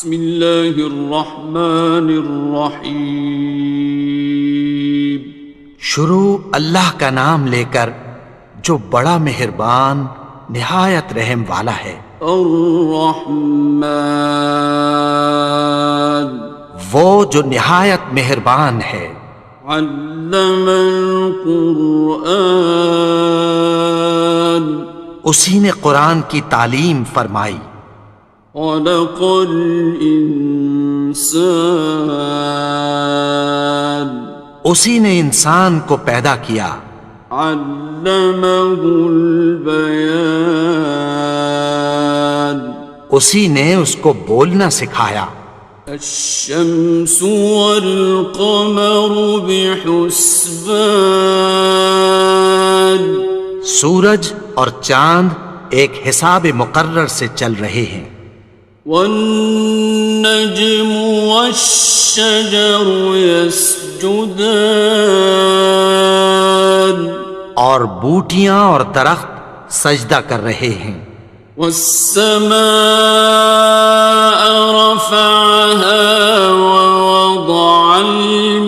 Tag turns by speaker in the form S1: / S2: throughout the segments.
S1: بسم اللہ الرحمن الرحیم.
S2: شروع اللہ کا نام لے کر جو بڑا مہربان نہایت رحم والا ہے.
S1: الرحمن
S2: وہ جو نہایت مہربان ہے.
S1: علم القرآن
S2: اسی نے قرآن کی تعلیم فرمائی.
S1: خلق الانسان
S2: اسی نے انسان کو پیدا کیا.
S1: علمہ البیان
S2: اسی نے اس کو بولنا سکھایا.
S1: الشمس والقمر بحسبان
S2: سورج اور چاند ایک حساب مقرر سے چل رہے ہیں.
S1: والنجم والشجر يسجدان
S2: اور بوٹیاں اور درخت سجدہ کر رہے ہیں.
S1: والسماء رفعها ووضع الميزان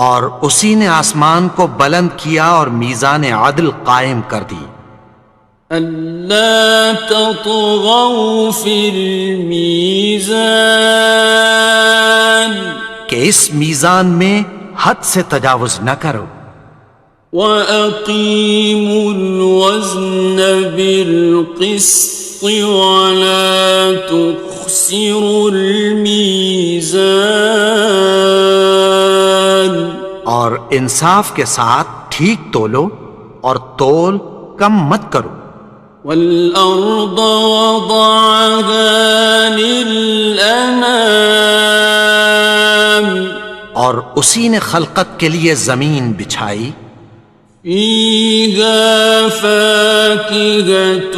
S2: اور اسی نے آسمان کو بلند کیا اور میزان عدل قائم کر دی.
S1: ألا تطغوا في الميزان
S2: کہ اس میزان میں حد سے تجاوز نہ کرو.
S1: وَأَقِيمُوا الْوَزْنَ بِالْقِسْطِ وَلَا تُخْسِرُوا الْمِيزَانَ
S2: اور انصاف کے ساتھ ٹھیک تولو اور تول کم مت کرو.
S1: وَالْأَرْضَ وَضَعَهَا لِلْأَنَامِ
S2: اور اسی نے خلقت کے لیے زمین بچھائی.
S1: فِيهَا فَاكِهَةٌ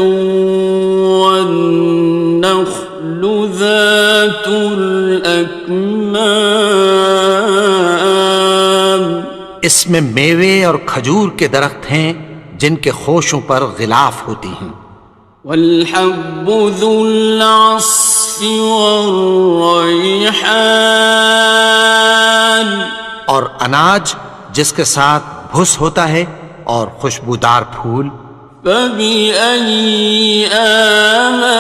S1: وَالنَّخْلُ ذَاتُ الْأَكْمَامِ
S2: اس میں میوے اور کھجور کے درخت ہیں جن کے خوشوں پر غلاف ہوتی ہیں.
S1: وَالْحَبُّ ذُو الْعَصْفِ وَالرَّيْحَانِ
S2: اور اناج جس کے ساتھ بھس ہوتا ہے اور خوشبودار پھول.
S1: فَبِأَيِّ آلَاءِ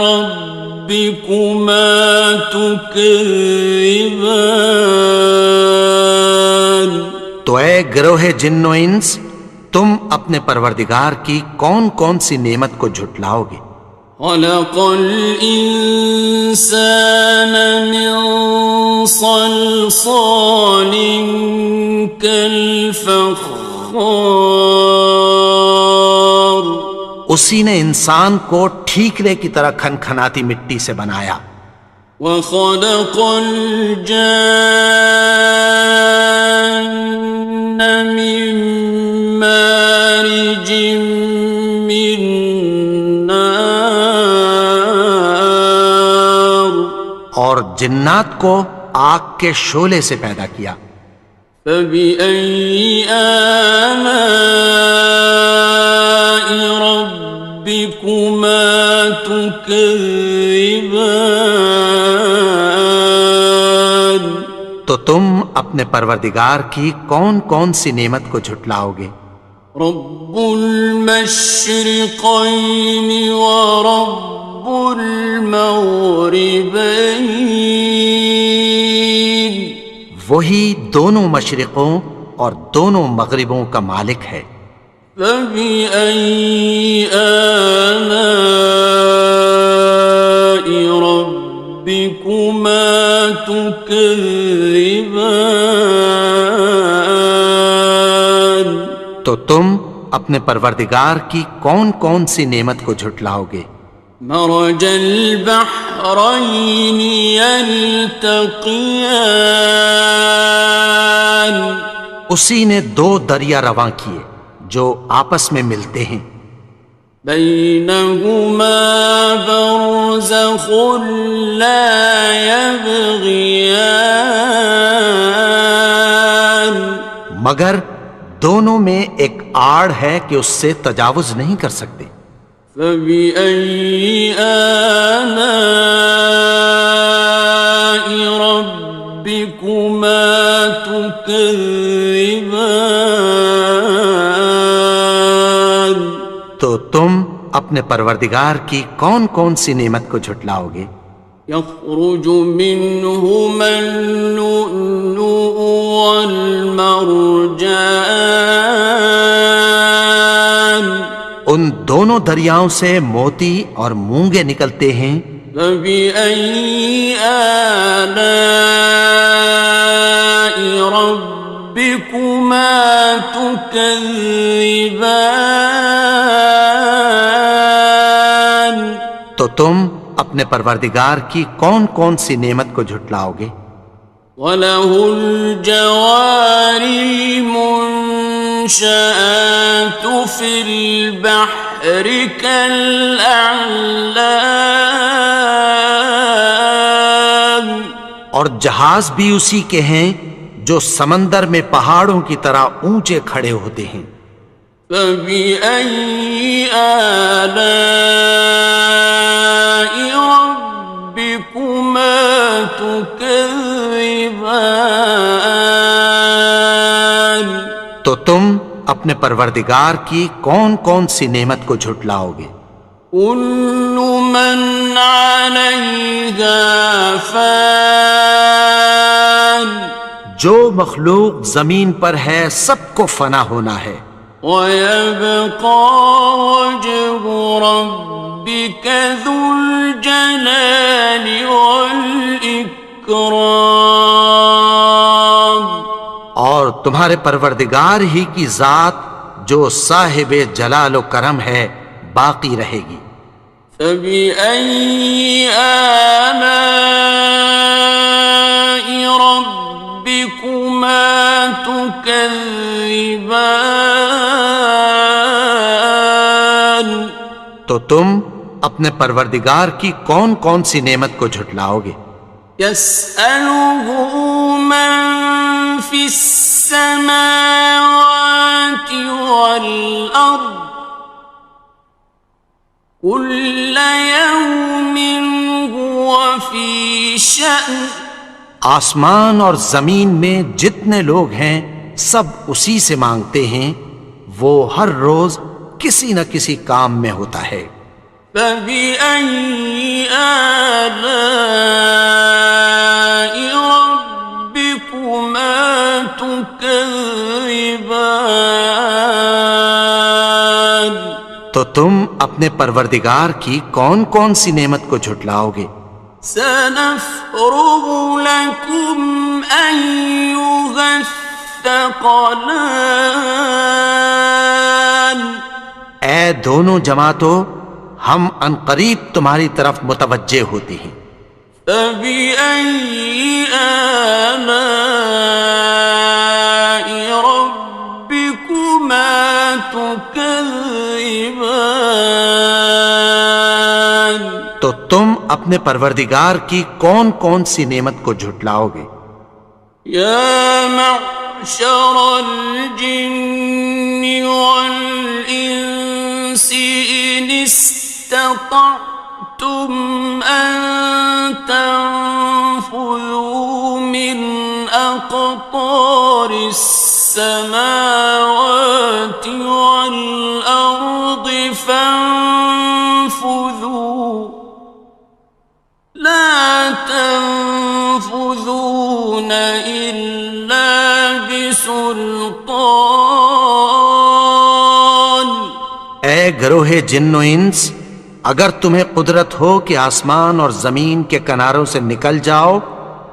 S1: رَبِّكُمَا تُكَذِّبَانِ
S2: تو اے گروہ جن و انس تم اپنے پروردگار کی کون کون سی نعمت کو جھٹلاؤ گے.
S1: خَلَقَ الْإِنسَانَ مِنْ صَلْصَالٍ كَالْفَخَّارِ
S2: اسی نے انسان کو ٹھیکرے کی طرح کھنکھناتی مٹی سے بنایا.
S1: وَخَلَقَ الْجَانَّ مِن مَّارِجٍ مِّن نَّارٍ
S2: اور جنات کو آگ کے شعلے سے پیدا کیا.
S1: فَبِأَيِّ آلَاءِ رَبِّكُمَا تُكَذِّبَانِ
S2: تو تم اپنے پروردگار کی کون کون سی نعمت کو جھٹلاؤ گے.
S1: رب المشرقین ورب المغربین
S2: وہی دونوں مشرقوں اور دونوں مغربوں کا مالک ہے.
S1: فَبِأَيِّ آلَاءِ رَبِّكُمَا تُكَذِّبَانِ
S2: تو تم اپنے پروردگار کی کون کون سی نعمت کو جھٹلاؤ گے.
S1: مرج البحرین یلتقیان
S2: اسی نے دو دریا رواں کیے جو آپس میں ملتے ہیں.
S1: بینہما برزخ لا یبغیان
S2: مگر دونوں میں ایک آڑ ہے کہ اس سے تجاوز نہیں کر سکتے۔
S1: فبأي آلاء ربكما تكذبان؟
S2: تو تم اپنے پروردگار کی کون کون سی نعمت کو جھٹلاؤ گے؟
S1: يخرج منهما اللؤلؤ والمرجان،
S2: ان دونوں دریاؤں سے موتی اور مونگے نکلتے ہیں۔
S1: فبأي آلاء ربكما تكذبان؟
S2: تو تم اپنے پروردگار کی کون کون سی نعمت کو جھٹلاؤ گے؟
S1: وَلَهُ الْجَوَارِ الْمُنشَآتُ فِي الْبَحْرِ كَالْأَعْلَامِ،
S2: اور جہاز بھی اسی کے ہیں جو سمندر میں پہاڑوں کی طرح اونچے کھڑے ہوتے ہیں۔
S1: فَبِأَيِّ آلَاءِ رَبِّكُمَا تُكَذِّبَانِ؟
S2: تو تم اپنے پروردگار کی کون کون سی نعمت کو جھٹلاؤ گے؟
S1: كُلُّ مَنْ عَلَيْهَا فَانٍ،
S2: جو مخلوق زمین پر ہے سب کو فنا ہونا ہے۔
S1: وَيَبْقَى وَجْهُ رَبِّكَ ذُو الْجَلَالِ وَالْإِكْرَامِ،
S2: اور تمہارے پروردگار ہی کی ذات جو صاحب جلال و کرم ہے باقی رہے گی۔
S1: فَبِأَيِّ آلَاءِ رَبِّكُمَا تُكَذِّبَانِ؟
S2: تو تم اپنے پروردگار کی کون کون سی نعمت کو جھٹلاؤ گے؟
S1: يَسْأَلُهُ مَن فِي السَّمَاوَاتِ وَالْأَرْضِ كُلَّ يَوْمٍ هُوَ فِي شَأْنٍ،
S2: آسمان اور زمین میں جتنے لوگ ہیں سب اسی سے مانگتے ہیں، وہ ہر روز کسی نہ کسی کام میں ہوتا ہے۔
S1: فَبِأَيِّ آلَاءِ رَبِّكُمَا تُكَذِّبَانِ؟
S2: تو تم اپنے پروردگار کی کون کون سی نعمت کو جھٹلاؤ گے؟
S1: سَنَفْرُغُ لَكُمْ أَيُّهَ الثَّقَلَانِ،
S2: اے دونوں جماعتوں، ہم عنقریب تمہاری طرف متوجہ ہوتے ہیں۔
S1: فَبِأَيِّ آلَاءِ رَبِّكُمَا تُكَذِّبَانِ؟
S2: تو تم اپنے پروردگار کی کون کون سی نعمت کو جھٹلاؤ گے؟
S1: يَا مَعْشَرَ الْجِنِّ وَالْإِنسِ إِنِ اسْتَطَعْتُمْ أَن تَنفُذُوا مِنْ أَقْطَارِ السَّمَاوَاتِ وَالْأَرْضِ فَانفُذُوا لَا تَنفُذُونَ إِلَّا بِسُلْطَانٍ۔
S2: اے گروہ جن و انس، اگر تمہیں قدرت ہو کہ آسمان اور زمین کے کناروں سے نکل جاؤ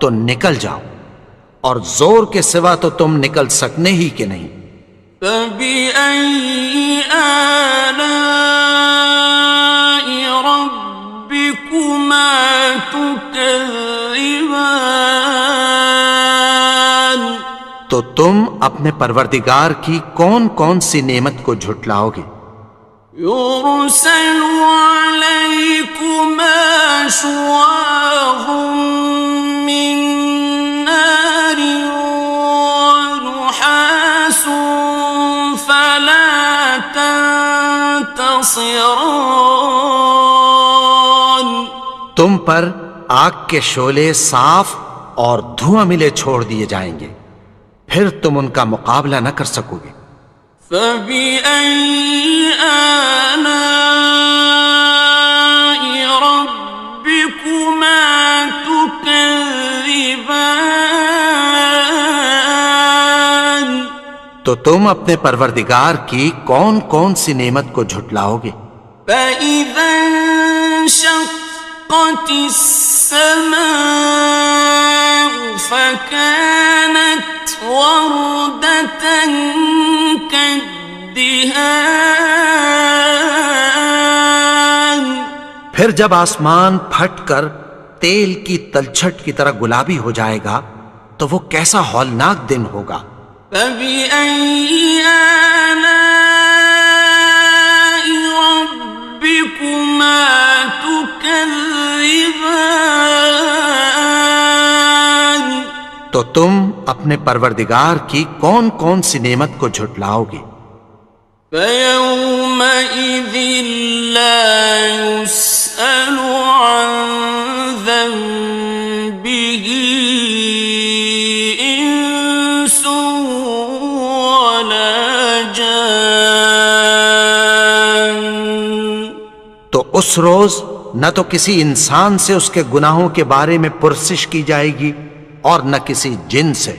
S2: تو نکل جاؤ، اور زور کے سوا تو تم نکل سکنے ہی کہ نہیں۔
S1: فَبِأَيِّ آلَاءِ رَبِّكُمَا تُكَذِّبَانِ؟
S2: تو تم اپنے پروردگار کی کون کون سی نعمت کو جھٹلاؤ گے؟
S1: يُرْسَلُ عَلَيْكُمَا شُوَاظٌ مِّن نَّارٍ وَنُحَاسٌ ينتصران
S2: تم پر آگ کے شعلے صاف اور دھواں ملے چھوڑ دیے جائیں گے، پھر تم ان کا مقابلہ نہ کر سکو گے۔
S1: فبأي آلاء ربكما تكذبان
S2: تو تم اپنے پروردگار کی کون کون سی نعمت کو جھٹلاؤ گے؟
S1: فإذا انشقت السماء فكانت وردة كالدهان
S2: پھر جب آسمان پھٹ کر تیل کی تلچھٹ کی طرح گلابی ہو جائے گا تو وہ کیسا ہولناک دن ہوگا۔
S1: فبأي آلاء ربكما تكذبان
S2: تو تم اپنے پروردگار کی کون کون سی نعمت کو جھٹلاؤ گے؟
S1: فيومئذ لا يسأل عن ذنبه إنس ولا جان
S2: تو اس روز نہ تو کسی انسان سے اس کے گناہوں کے بارے میں پرسش کی جائے گی اور نہ کسی جن سے۔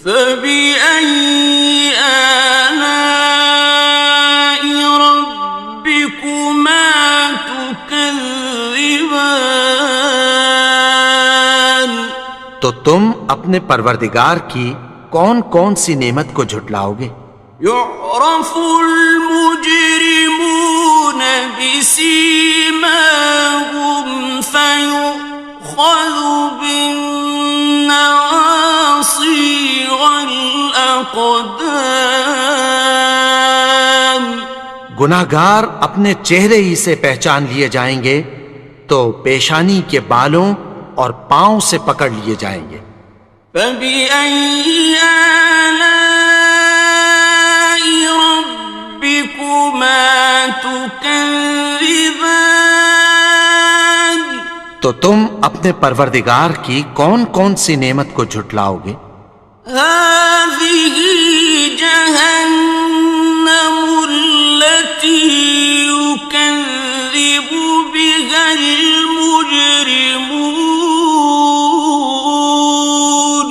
S1: فبأي آلاء ربكما تكذبان
S2: تو تم اپنے پروردگار کی کون کون سی نعمت کو جھٹلاؤ گے؟
S1: يعرف المجرمون بسيماهم فيؤخذ بالنواصي والأقدام
S2: گناہگار اپنے چہرے ہی سے پہچان لیے جائیں گے تو پیشانی کے بالوں اور پاؤں سے پکڑ لیے جائیں گے۔
S1: فبأي آلاء ربكما تكذبان
S2: تو تم اپنے پروردگار کی کون کون سی نعمت کو جھٹلاؤ گے؟
S1: هذه جهنم التي يكذب بها المجرمون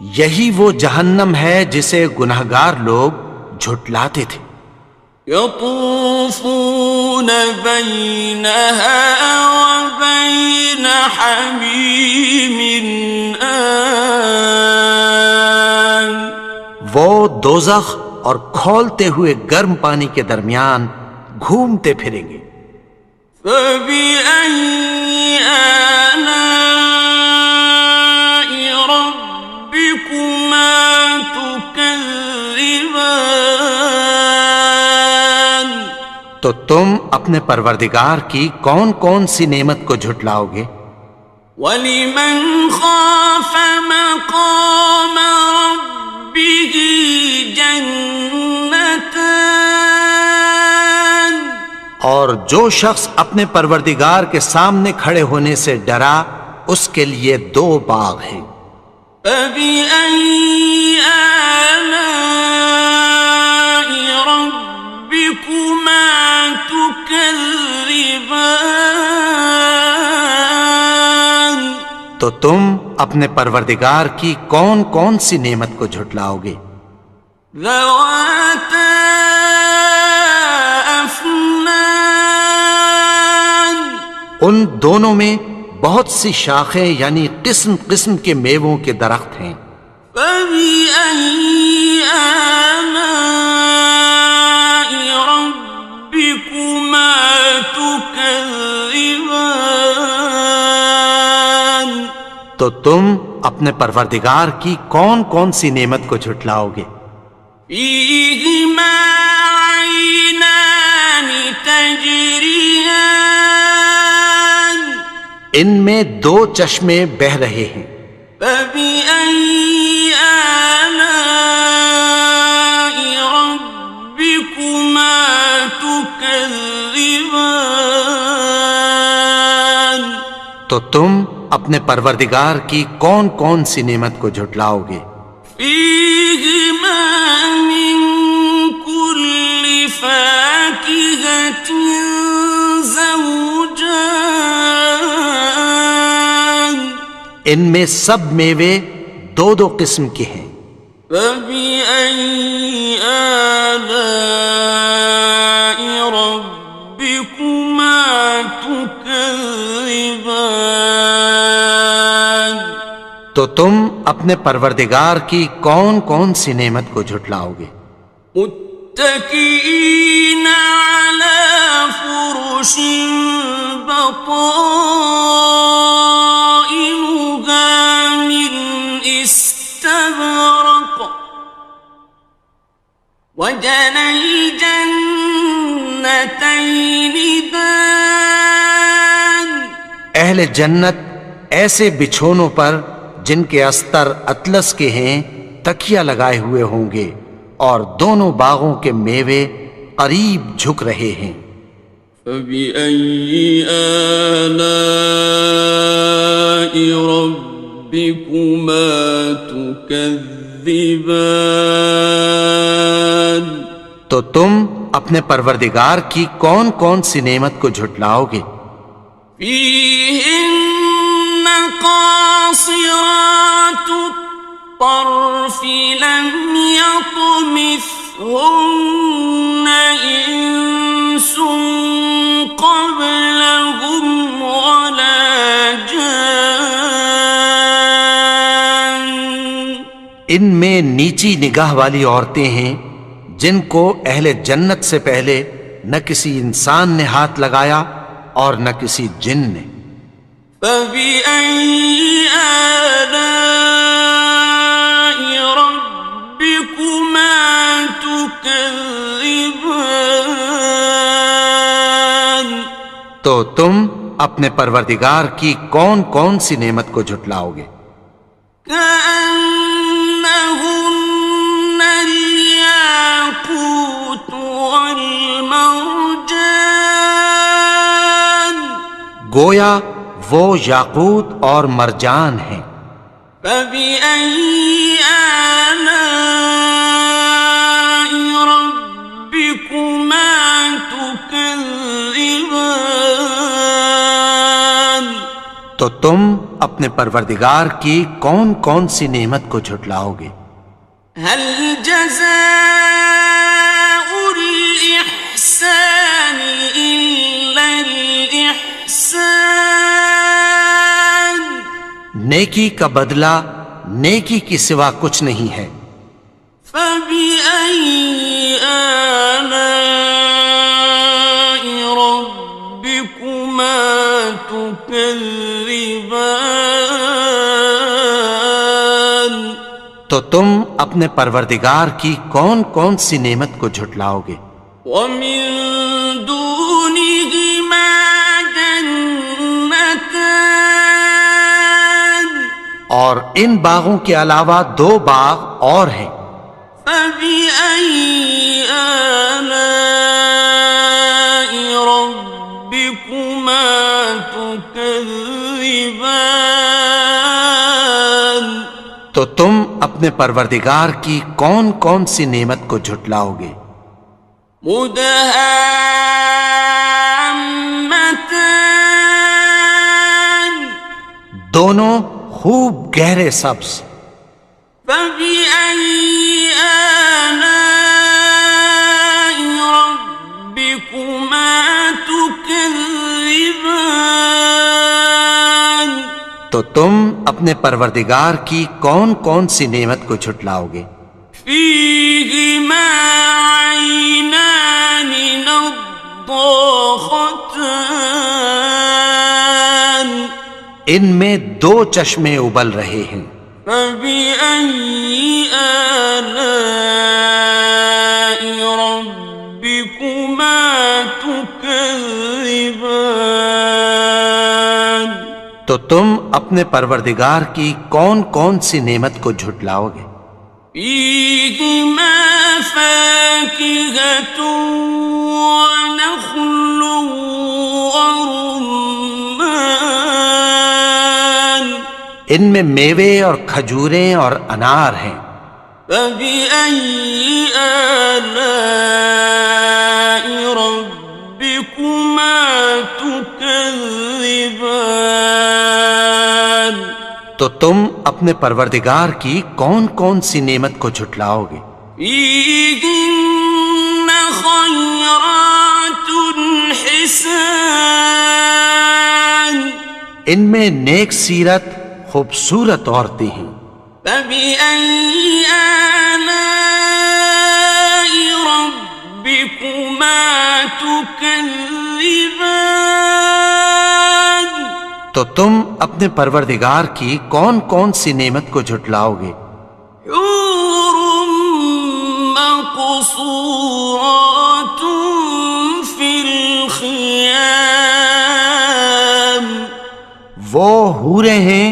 S2: یہی وہ جہنم ہے جسے گناہگار لوگ جھٹلاتے تھے۔
S1: يطوفون بينها وبين حميم آن
S2: وہ دوزخ اور کھولتے ہوئے گرم پانی کے درمیان گھومتے پھریں گے۔
S1: فبأي آلاء ربكما تكذبان
S2: تو تم اپنے پروردگار کی کون کون سی نعمت کو جھٹلاؤ گے؟
S1: وَلِمَنْ خَافَ مَقَامَ رَبِّهِ جَنَّتَانِ
S2: اور جو شخص اپنے پروردگار کے سامنے کھڑے ہونے سے ڈرا اس کے لیے دو باغ ہیں۔
S1: فَبِأَيِّ آلَاءِ رَبِّكُمَا تُكَذِّبَانِ
S2: تو تم اپنے پروردگار کی کون کون سی نعمت کو جھٹلاؤ گے؟
S1: ذَوَاتَا أَفْنَانٍ
S2: ان دونوں میں بہت سی شاخیں یعنی قسم قسم کے میووں کے درخت ہیں۔
S1: فَبِأَيِّ آلَاءِ رَبِّكُمَا تُكَذِّبَانِ
S2: تو تم اپنے پروردگار کی کون کون سی نعمت کو جھٹلاؤ گے؟
S1: فِيهِمَا عَيْنَانِ تَجْرِيَانِ
S2: ان میں دو چشمے بہہ رہے ہیں۔
S1: فَبِأَيِّ آلَاءِ رَبِّكُمَا تُكَذِّبَانِ تكذبان
S2: تو تم اپنے پروردگار کی کون کون سی نعمت کو جھٹلاؤ گے؟
S1: فيهما من كل فاكهة زوجان
S2: ان میں سب میوے دو دو قسم کے ہیں۔
S1: فبأي آلاء ربكما تكذبان
S2: تو تم اپنے پروردگار کی کون کون سی نعمت کو جھٹلاؤ گے؟
S1: متكئين على فرش بطائنها من استبرق وجنى الجنتين دان
S2: اہل جنت ایسے بچھونوں پر جن کے استر اطلس کے ہیں تکیہ لگائے ہوئے ہوں گے، اور دونوں باغوں کے میوے قریب جھک رہے ہیں۔
S1: فبأي آلاء ربكما تكذبان
S2: تو تم اپنے پروردگار کی کون کون سی نعمت کو جھٹلاؤ گے؟
S1: فيهن قاصرات الطرف لم يطمثهن إنس قبلهم ولا جان
S2: ان میں نیچی نگاہ والی عورتیں ہیں جن کو اہل جنت سے پہلے نہ کسی انسان نے ہاتھ لگایا اور نہ کسی جن نے۔
S1: فبأي آلاء ربكما تكذبان
S2: تو تم اپنے پروردگار کی کون کون سی نعمت کو جھٹلاؤ گے؟
S1: كأنهن الياقوت والمرجان
S2: گویا وہ یاقوت اور مرجان ہیں۔
S1: فبأي آلاء ربكما تكذبان
S2: تو تم اپنے پروردگار کی کون کون سی نعمت کو جھٹلاؤ گے؟
S1: هل جزاء الإحسان إلا الإحسان
S2: نیکی کا بدلہ نیکی کی سوا کچھ نہیں ہے۔
S1: فبأي آلاء ربكما تكذبان
S2: تو تم اپنے پروردگار کی کون کون سی نعمت کو جھٹلاؤ گے؟
S1: ومن دونهما جنتان
S2: اور ان باغوں کے علاوہ دو باغ اور ہیں۔
S1: فبأي آلاء ربكما تكذبان
S2: تو تم اپنے پروردگار کی کون کون سی نعمت کو جھٹلاؤ گے؟
S1: مدهامتان
S2: دونوں خوب گہرے سبز۔
S1: فبأي آلاء ربكما تكذبان
S2: تو تم اپنے پروردگار کی کون کون سی نعمت کو جھٹلاؤ گے؟
S1: فيهما عينان نضاختان
S2: ان میں دو چشمے ابل رہے ہیں۔
S1: فبأي آلاء ربكما تكذبان
S2: تو تم اپنے پروردگار کی کون کون سی نعمت کو جھٹلاؤ گے؟
S1: فيهما فاكهة ونخل ورمان
S2: ان میں میوے اور کھجوریں اور انار ہیں.
S1: فبأي آلاء ربكما تكذبان
S2: تو تم اپنے پروردگار کی کون کون سی نعمت کو جھٹلاؤ گے؟
S1: فيهن خيرات حسان
S2: ان میں نیک سیرت خوبصورت عورتیں ہیں.
S1: فبأي آلاء ربكما تكذبان
S2: تو تم اپنے پروردگار کی کون کون سی نعمت کو جھٹلاؤ گے؟
S1: حور مقصورات في الخيام
S2: وہ حوریں ہیں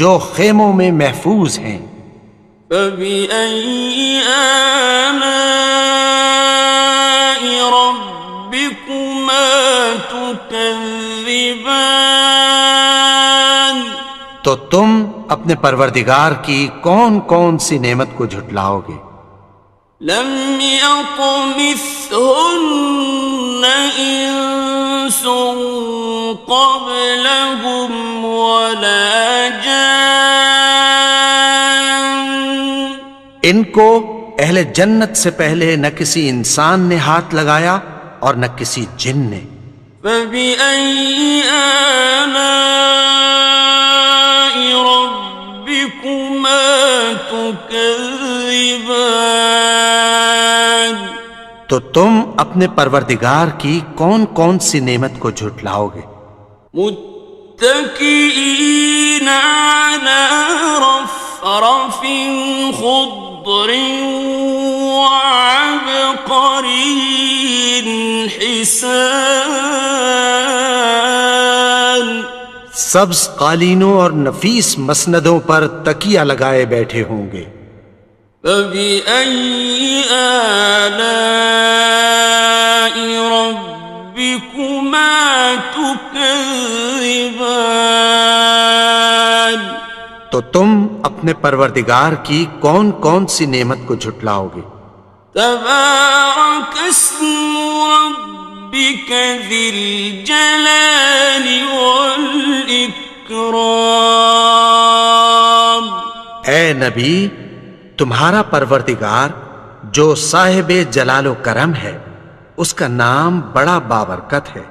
S2: جو خیموں میں محفوظ ہیں.
S1: فبأي آلاء ربكما تكذبان
S2: تو تم اپنے پروردگار کی کون کون سی نعمت کو جھٹلاؤ گے؟
S1: لم يطمثهن إنس قبلهم ولا جان
S2: ان کو اہل جنت سے پہلے نہ کسی انسان نے ہاتھ لگایا اور نہ کسی جن نے.
S1: فبأي آلاء ربكما تكذبان
S2: تو تم اپنے پروردگار کی کون کون سی نعمت کو جھٹلاؤ گے؟
S1: متكئين على رفرف خضر وعبقري حسان
S2: سبز قالینوں اور نفیس مسندوں پر تکیہ لگائے بیٹھے ہوں گے.
S1: فبأي آلاء ربكما تكذبان
S2: تو تم اپنے پروردگار کی کون کون سی نعمت کو جھٹلاؤ گے؟
S1: تبارك اسم ربك ذي الجلال والإكرام
S2: اے نبی، تمہارا پروردگار جو صاحب جلال و کرم ہے، اس کا نام بڑا بابرکت ہے.